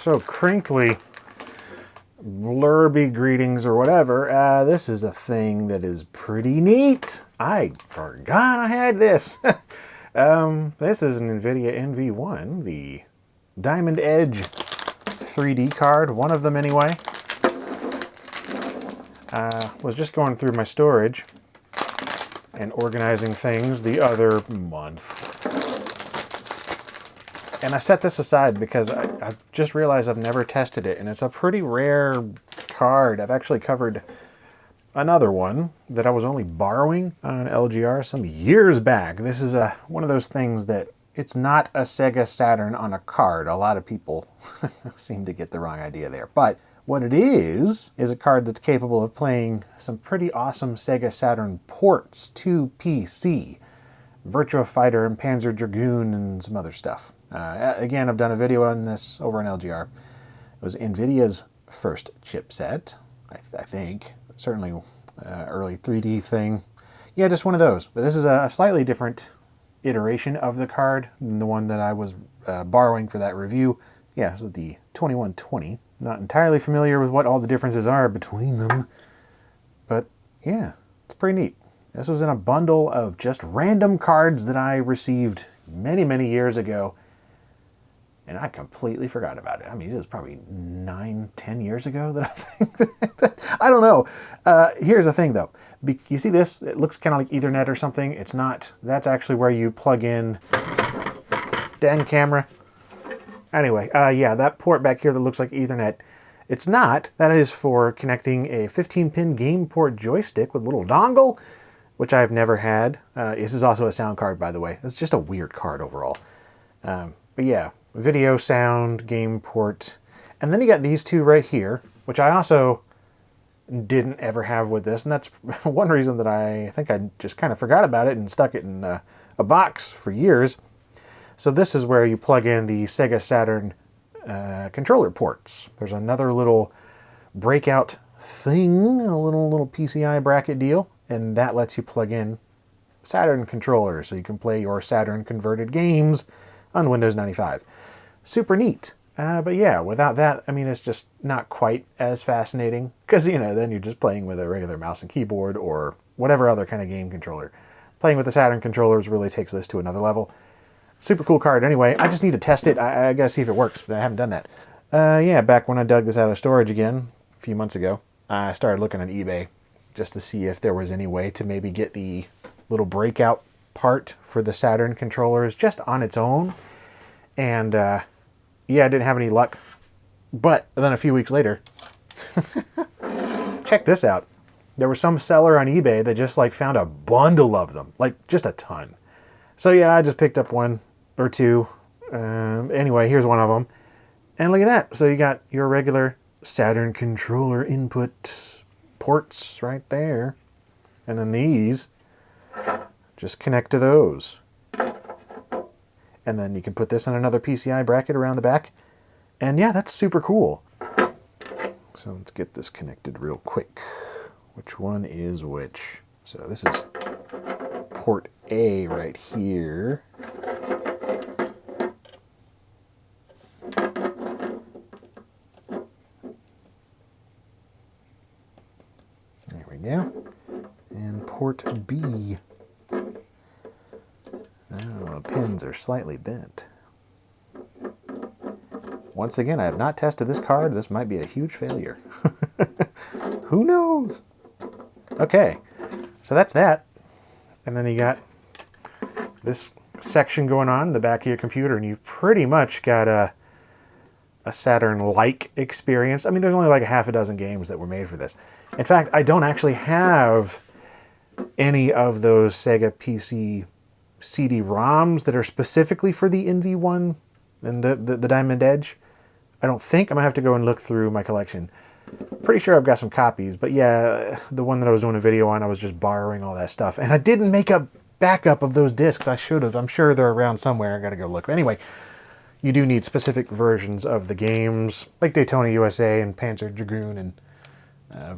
So crinkly, blurby greetings or whatever. This is a thing that is pretty neat. I forgot I had this. This is an Nvidia NV1, the Diamond Edge 3D card, one of them anyway. Was just going through my storage and organizing things the other month. And I set this aside because I just realized I've never tested it, and it's a pretty rare card. I've actually covered another one that I was only borrowing on LGR some years back. This is one of those things that it's not a Sega Saturn on a card. A lot of people seem to get the wrong idea there. But what it is a card that's capable of playing some pretty awesome Sega Saturn ports to PC. Virtua Fighter and Panzer Dragoon and some other stuff. Again, I've done a video on this over on LGR. It was Nvidia's first chipset, I think. Certainly early 3D thing. Yeah, just one of those. But this is a slightly different iteration of the card than the one that I was borrowing for that review. Yeah, so the 2120. Not entirely familiar with what all the differences are between them. But yeah, it's pretty neat. This was in a bundle of just random cards that I received many, many years ago. And I completely forgot about it. I mean, it was probably 9-10 years ago that I think that, I don't know. Here's the thing though. You see this? It looks kind of like Ethernet or something. It's not. That's actually where you plug in. Dang camera. Anyway, yeah, that port back here that looks like Ethernet. It's not. That is for connecting a 15-pin game port joystick with a little dongle, which I've never had. This is also a sound card, by the way. It's just a weird card overall. But yeah. Video, sound, game port. And then you got these two right here, which I also didn't ever have with this. And that's one reason that I think I just kind of forgot about it and stuck it in a box for years. So this is where you plug in the Sega Saturn controller ports. There's another little breakout thing, a little PCI bracket deal. And that lets you plug in Saturn controllers so you can play your Saturn converted games on Windows 95. Super neat. But yeah, without that, I mean, it's just not quite as fascinating because, you know, then you're just playing with a regular mouse and keyboard or whatever other kind of game controller. Playing with the Saturn controllers really takes this to another level. Super cool card anyway. I just need to test it. I gotta see if it works, but I haven't done that. Yeah, back when I dug this out of storage again a few months ago, I started looking on eBay just to see if there was any way to maybe get the little breakout part for the Saturn controllers just on its own. And yeah, I didn't have any luck. But then a few weeks later, check this out. There was some seller on eBay that just like found a bundle of them, like just a ton. So yeah, I just picked up one or two. Anyway, here's one of them. And look at that. So you got your regular Saturn controller input ports right there. And then these just connect to those. And then you can put this on another PCI bracket around the back. And yeah, that's super cool. So let's get this connected real quick. Which one is which? So this is port A right here. There we go. And port B. Now the pins are slightly bent. Once again, I have not tested this card. This might be a huge failure. Who knows? Okay, so that's that. And then you got this section going on in the back of your computer, and you've pretty much got a Saturn-like experience. I mean, there's only like a half a dozen games that were made for this. In fact, I don't actually have any of those Sega PC CD-ROMs that are specifically for the NV1 and the Diamond Edge. I don't think. I'm going to have to go and look through my collection. Pretty sure I've got some copies, but yeah, the one that I was doing a video on, I was just borrowing all that stuff. And I didn't make a backup of those discs. I should have. I'm sure they're around somewhere. I got to go look. But anyway, you do need specific versions of the games, like Daytona USA and Panzer Dragoon and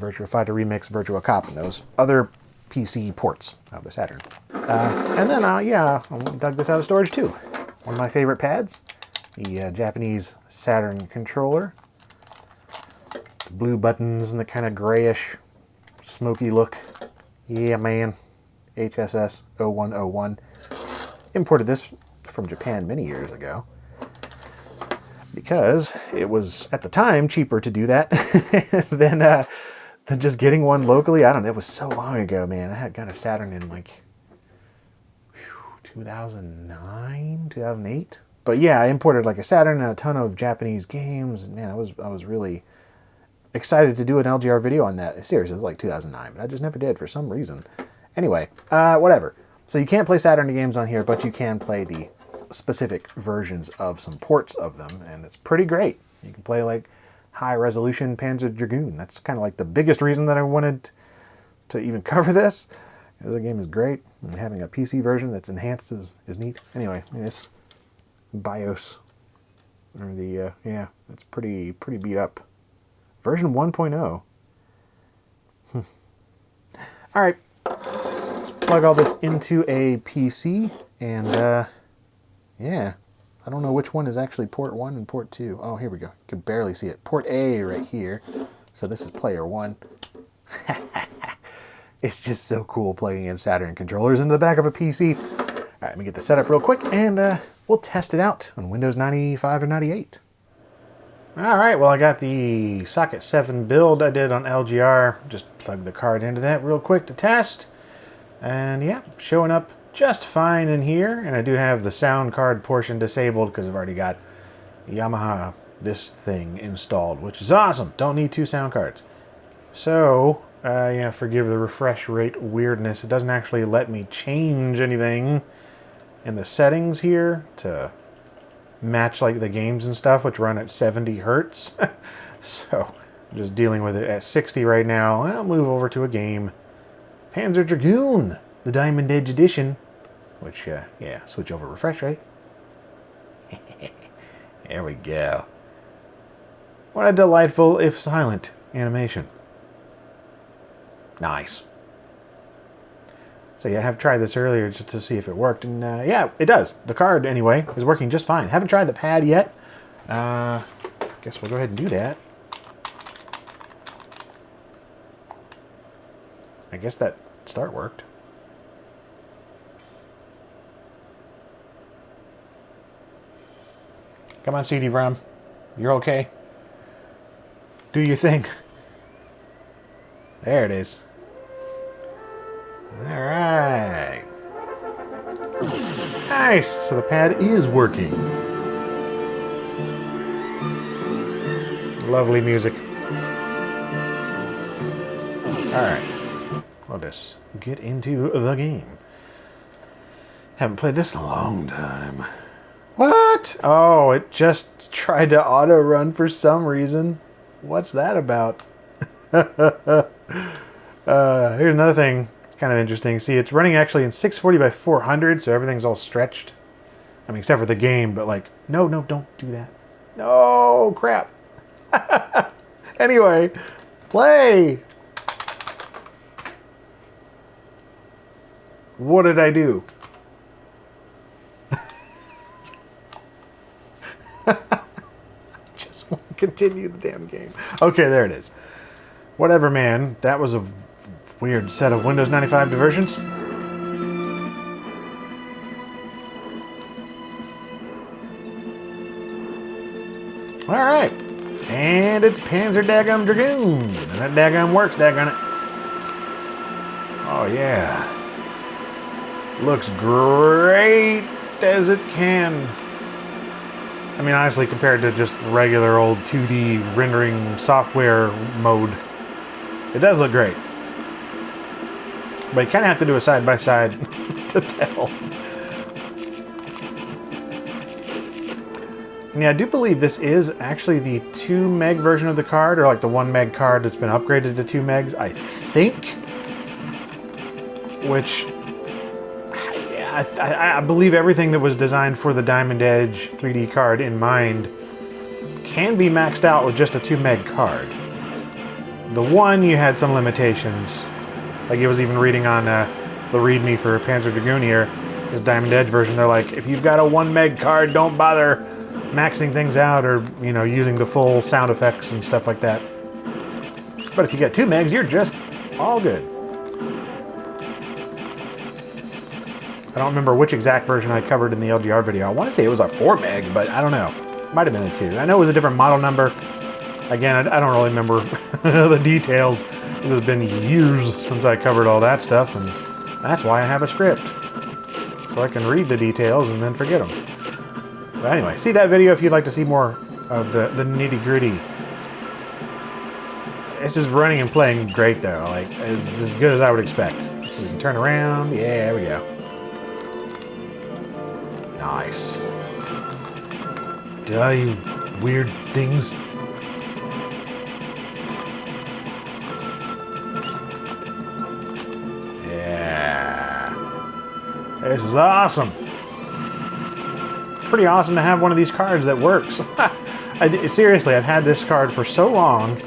Virtua Fighter Remix, Virtua Cop, and those other PC ports of the Saturn. And then, yeah, I dug this out of storage too. One of my favorite pads. The Japanese Saturn controller. The blue buttons and the kind of grayish, smoky look. Yeah, man. HSS 0101. Imported this from Japan many years ago because it was, at the time, cheaper to do that than just getting one locally. I don't know. It was so long ago, man. I had got a Saturn in like 2009, 2008. But yeah, I imported like a Saturn and a ton of Japanese games. And man, I was really excited to do an LGR video on that. Seriously, it was like 2009, but I just never did for some reason. Anyway, whatever. So you can't play Saturn games on here, but you can play the specific versions of some ports of them, and it's pretty great. You can play like high-resolution Panzer Dragoon. That's kind of like the biggest reason that I wanted to even cover this. The game is great, and having a PC version that's enhanced is neat. Anyway, this BIOS, or the, yeah, it's pretty beat up. Version 1.0. All right. Let's plug all this into a PC, and yeah, I don't know which one is actually port 1 and port 2. Oh, here we go. You can barely see it. Port A right here. So this is player 1. It's just so cool plugging in Saturn controllers into the back of a PC. All right, let me get the setup real quick, and we'll test it out on Windows 95 or 98. All right, well, I got the Socket 7 build I did on LGR. Just plug the card into that real quick to test. And yeah, showing up just fine in here. And I do have the sound card portion disabled because I've already got Yamaha this thing installed, which is awesome. Don't need 2 sound cards. So, yeah, forgive the refresh rate weirdness. It doesn't actually let me change anything in the settings here to match like the games and stuff, which run at 70 hertz. So I'm just dealing with it at 60 right now. I'll move over to a game. Panzer Dragoon, the Diamond Edge Edition, which, yeah, switch over refresh rate. There we go. What a delightful, if silent, animation. Nice. So yeah, I have tried this earlier just to see if it worked, and yeah, it does. The card, anyway, is working just fine. Haven't tried the pad yet. Guess we'll go ahead and do that. I guess that start worked. Come on, CD-ROM. You're okay. Do your thing. There it is. All right. Nice. So the pad is working. Lovely music. All right. I'll just get into the game. Haven't played this in a long time. What? Oh, it just tried to auto run for some reason. What's that about? Here's another thing. It's kind of interesting. See, it's running actually in 640 by 400, so everything's all stretched. I mean, except for the game, but like, no, don't do that. No, crap. Anyway, play. What did I do? Just want to continue the damn game. Okay, there it is. Whatever, man. That was a weird set of Windows 95 diversions. All right. And it's Panzer Daggum Dragoon. And that daggum works, daggum it. Oh, yeah. Looks great as it can. I mean, honestly, compared to just regular old 2D rendering software mode, it does look great. But you kind of have to do a side-by-side to tell. And yeah, I do believe this is actually the 2 meg version of the card, or like the 1 meg card that's been upgraded to 2 megs, I think. Which, I believe everything that was designed for the Diamond Edge 3D card in mind can be maxed out with just a 2 meg card. The 1, you had some limitations. Like it was even reading on the README for Panzer Dragoon here, his Diamond Edge version. They're like, if you've got a 1 meg card, don't bother maxing things out or, you know, using the full sound effects and stuff like that. But if you get 2 megs, you're just all good. I don't remember which exact version I covered in the LGR video. I want to say it was a 4 meg, but I don't know. Might have been a 2. I know it was a different model number. Again, I don't really remember the details. This has been years since I covered all that stuff, and that's why I have a script. So I can read the details and then forget them. But anyway, see that video if you'd like to see more of the nitty-gritty. This is running and playing great though. Like, it's as good as I would expect. So we can turn around. Yeah, there we go. Nice. Duh, you weird things. Yeah. This is awesome. Pretty awesome to have one of these cards that works. Seriously, I've had this card for so long.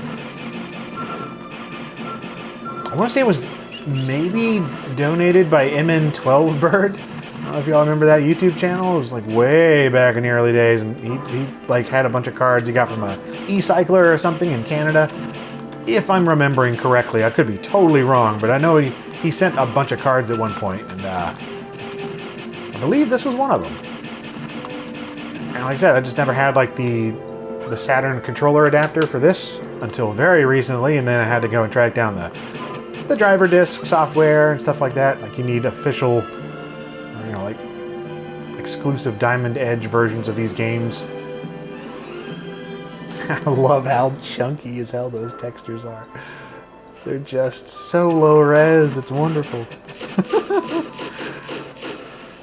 I want to say it was maybe donated by MN12 Bird. I don't know if y'all remember that YouTube channel. It was like way back in the early days, and he like had a bunch of cards he got from a e-cycler or something in Canada. If I'm remembering correctly, I could be totally wrong, but I know he sent a bunch of cards at one point, and I believe this was one of them. And like I said, I just never had like the Saturn controller adapter for this until very recently, and then I had to go and track down the driver disc software and stuff like that. Like, you need official, you know, like exclusive Diamond Edge versions of these games. I love how chunky as hell those textures are. They're just so low res, it's wonderful.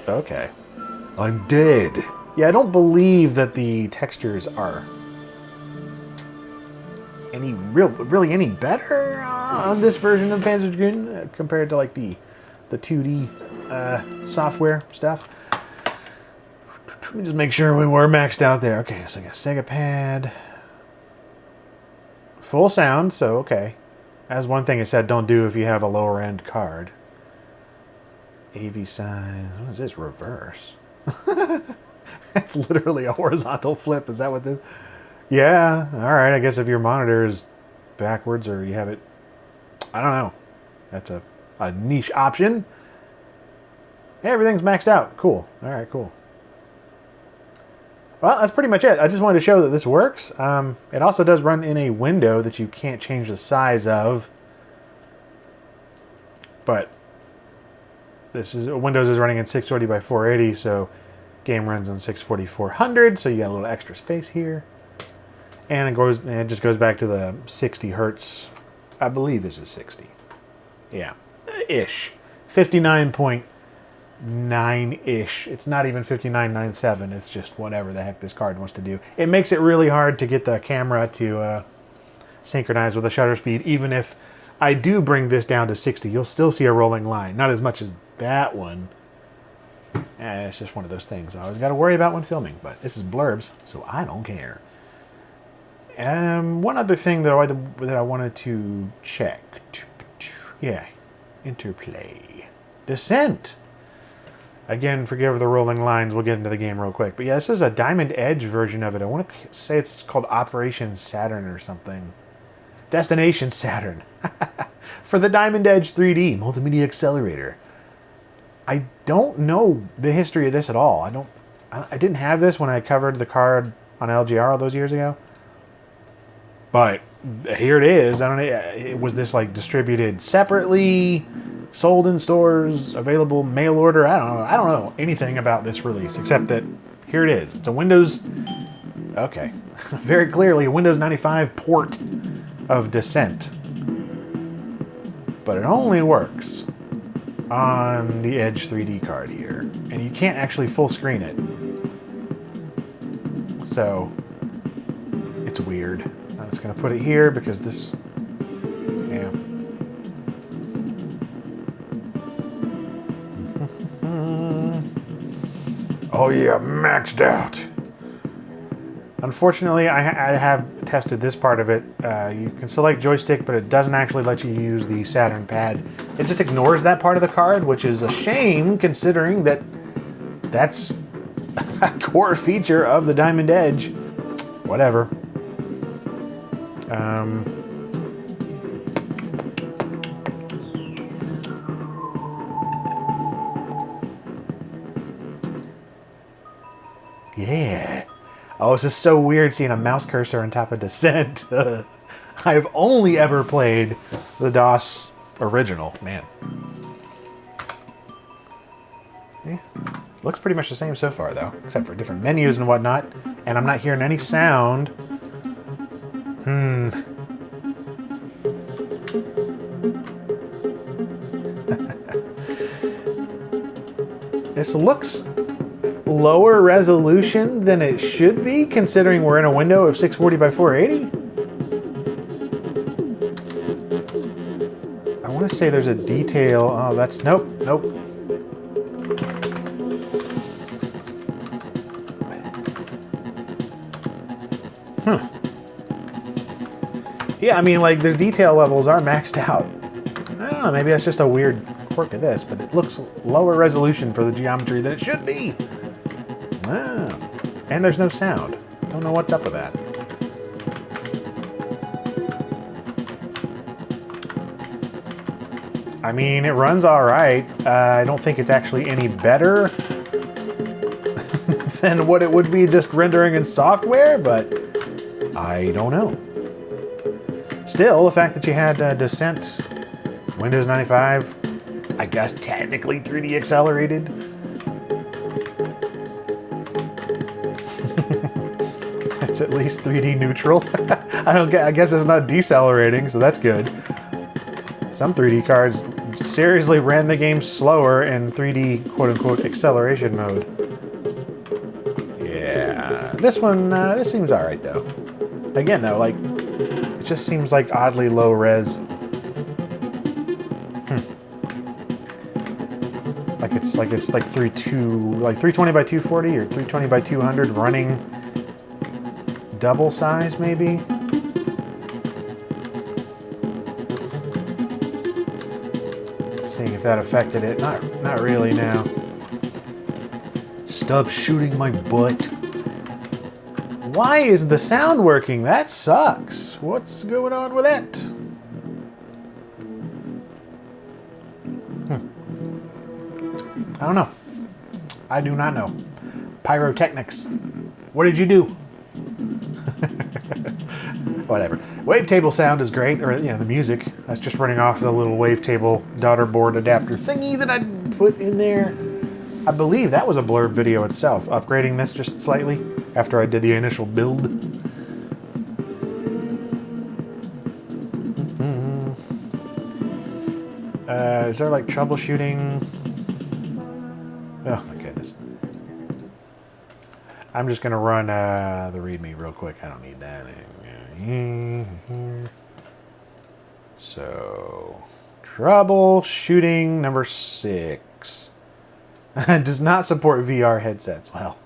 Okay. I'm dead. Yeah, I don't believe that the textures are really any better on this version of Panzer Dragoon compared to like the 2D software stuff. Let me just make sure we were maxed out there. Okay, so I got Sega pad, full sound. So okay, as one thing it said, don't do if you have a lower end card. AV size. What is this? Reverse. That's literally a horizontal flip. Is that what this? Yeah, alright, I guess if your monitor is backwards or you have it, I don't know. That's a niche option. Hey, everything's maxed out. Cool. Alright, cool. Well, that's pretty much it. I just wanted to show that this works. It also does run in a window that you can't change the size of. But Windows is running in 640 by 480, so game runs on 640 400, so you got a little extra space here. And it just goes back to the 60 hertz. I believe this is 60. Yeah, ish. 59.9-ish. It's not even 59.97. It's just whatever the heck this card wants to do. It makes it really hard to get the camera to synchronize with the shutter speed. Even if I do bring this down to 60, you'll still see a rolling line. Not as much as that one. It's just one of those things I always got to worry about when filming. But this is blurbs, so I don't care. One other thing that I wanted to check. Yeah, interplay. Descent. Again, forgive the rolling lines. We'll get into the game real quick. But yeah, this is a Diamond Edge version of it. I want to say it's called Operation Saturn or something. Destination Saturn. For the Diamond Edge 3D Multimedia Accelerator. I don't know the history of this at all. I didn't have this when I covered the card on LGR all those years ago. But here it is. I don't know. Was this like distributed separately, sold in stores, available mail order? I don't know. I don't know anything about this release except that here it is. It's a Windows. Okay, very clearly a Windows 95 port of Descent, but it only works on the Edge 3D card here, and you can't actually full screen it. So it's weird. I'm just gonna put it here because this, yeah. Oh yeah, maxed out. Unfortunately, I have tested this part of it. You can select joystick, but it doesn't actually let you use the Saturn pad. It just ignores that part of the card, which is a shame considering that that's core feature of the Diamond Edge. Whatever. Yeah. Oh, it's just so weird seeing a mouse cursor on top of Descent. I've only ever played the DOS original, man. Yeah. Looks pretty much the same so far, though, except for different menus and whatnot. And I'm not hearing any sound. This looks lower resolution than it should be, considering we're in a window of 640 by 480. I want to say there's a detail. Oh, that's nope. Yeah, I mean, like, the detail levels are maxed out. I don't know, maybe that's just a weird quirk of this, but it looks lower resolution for the geometry than it should be. Ah, and there's no sound. Don't know what's up with that. I mean, it runs all right. I don't think it's actually any better than what it would be just rendering in software, but I don't know. Still, the fact that you had Descent, Windows 95, I guess technically 3D accelerated. It's at least 3D neutral. I guess it's not decelerating, so that's good. Some 3D cards seriously ran the game slower in 3D quote-unquote acceleration mode. Yeah, this one, this seems alright though. Again though, like, it just seems like oddly low res. Like it's like 320 by 240 or 320 by 200 running double size maybe. Seeing if that affected it. Not really now. Stop shooting my butt. Why is the sound working? That sucks. What's going on with that? I don't know. I do not know. Pyrotechnics. What did you do? Whatever. Wavetable sound is great, or you know, the music. That's just running off the little wavetable daughter board adapter thingy that I put in there. I believe that was a blurb video itself, upgrading this just slightly after I did the initial build. Is there like troubleshooting? Oh my goodness. I'm just gonna run the README real quick. I don't need that. So, troubleshooting number 6. Does not support VR headsets. Well,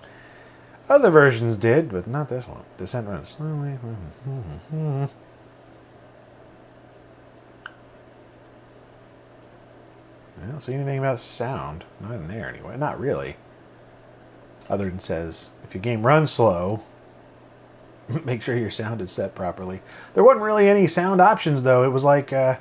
other versions did, but not this one. Descent runs slowly. I don't see anything about sound. Not in there anyway. Not really. Other than says, if your game runs slow, make sure your sound is set properly. There wasn't really any sound options, though. It was like, yeah,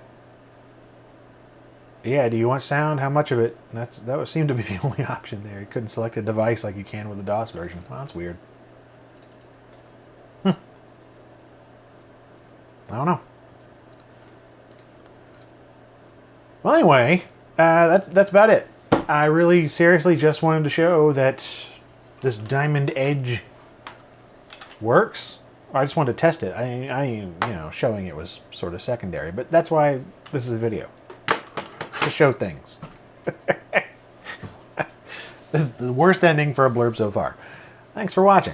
do you want sound? How much of it? That would seem to be the only option there. You couldn't select a device like you can with the DOS version. Well, that's weird. I don't know. Well, anyway, that's about it. I really seriously just wanted to show that this Diamond Edge works. I just wanted to test it. You know, showing it was sort of secondary, but that's why this is a video. To show things. This is the worst ending for a blurb so far. Thanks for watching.